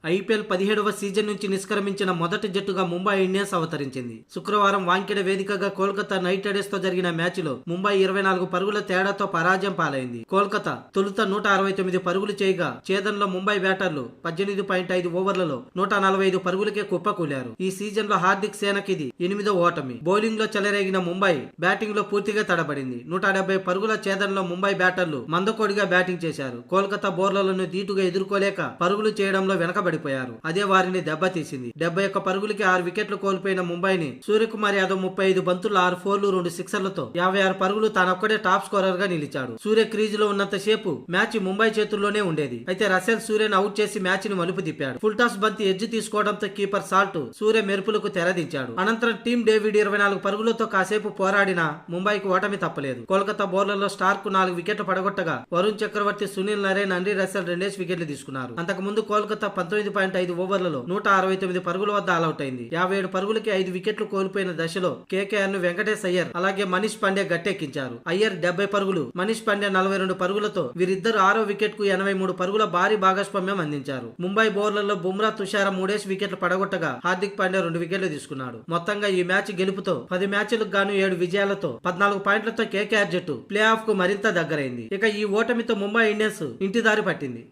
IPL 17వ season నుంచి నిష్క్రమించిన మొదటి జట్టుగా ముంబై ఇండియన్స్ అవతరించింది. శుక్రవారం వాంఖేడే వేదికగా కోల్కతా నైట్ రైడర్స్ తో జరిగిన మ్యాచ్లో ముంబై 24 పరుగుల తేడాతో పరాజయం పాలైంది. కోల్కతా తొలుత 169 పరుగులు చేయగా ఛేదనలో ముంబై బ్యాటర్లు 18.5 ఓవర్లలో 145 పరుగులకే కుప్పకూలారు. ఈ సీజన్ లో హార్దిక్ సేనకిది 8వ ఓటమి. బౌలింగ్ లో చెలరేగిన ముంబై బ్యాటింగ్ లో పూర్తిగా తడబడింది. 170 పరుగుల ఛేదనలో ముంబై బ్యాటర్లు మందకోడిగా బ్యాటింగ్ చేశారు. కోల్కతా బౌలర్లను ధీటుగా ఎదుర్కోలేక పరుగులు చేయడంలో వెనకబడి అదే వారిని దెబ్బతీసింది. 71 పరుగులకి 6 వికెట్లు కోల్పోయిన ముంబైని సూర్యకుమార్ యాదవ్ 35 బంతులు 6 ఫోర్లు 2 సిక్సర్లతో 56 పరుగులు తానొక్కడే టాప్ స్కోరర్ గా నిలిచాడు. సూర్య క్రీజ్ లో ఉన్నంత సేపు మ్యాచ్ ముంబై చేతుల్లోనే ఉండేది. అయితే రసెల్ సూర్యను అవుట్ చేసి మ్యాచ్ ని మలుపు తిప్పాడు. ఫుల్ టాస్ బంతి ఎడ్జ్ తీసుకోవడంతో కీపర్ సాల్ట్ సూర్య మెరుపులకు తెరదించాడు. అనంతరం టీమ్ డేవిడ్ 24 పరుగులతో కాసేపు పోరాడినా ముంబైకి ఓటమి తప్పలేదు. కోల్కతా బౌలర్లో స్టార్ కు 4 వికెట్లు పడగొట్టగా వరుణ్ చక్రవర్తి, సునీల్ నరేన్, అండ్రీ రసెల్ 2 వికెట్లు తీసుకున్నారు. అంతకుముందు కోల్కతా 19.5 ఓవర్లలో 169 పరుగుల వద్ద ఆలౌట్ అయింది. 57 పరుగులకి 5 వికెట్లు కోల్పోయిన దశలో కేకేఆర్ ను వెంకటేష్ అయ్యర్ అలాగే మనీష్ పాండే గట్టెక్కించారు. అయ్యర్ 70 పరుగులు, మనీష్ పాండే 42 పరుగులతో వీరిద్దరు 6వ వికెట్ కు 86 పరుగుల భారీ భాగస్వామ్యం అందించారు. ముంబై బౌలర్లో బుమ్రా, తుషార 3 వికెట్లు పడగొట్టగా హార్దిక్ పాండే 2 వికెట్లు తీసుకున్నాడు. మొత్తంగా ఈ మ్యాచ్ గెలుపుతో 10 మ్యాచ్లకు గాను 7 విజయాలతో 14 పాయింట్లతో కేకేఆర్ జట్టు ప్లే ఆఫ్ కు మరింత దగ్గరైంది. ఇక ఈ ఓటమితో ముంబై ఇండియన్స్ ఇంటిదారి పట్టింది.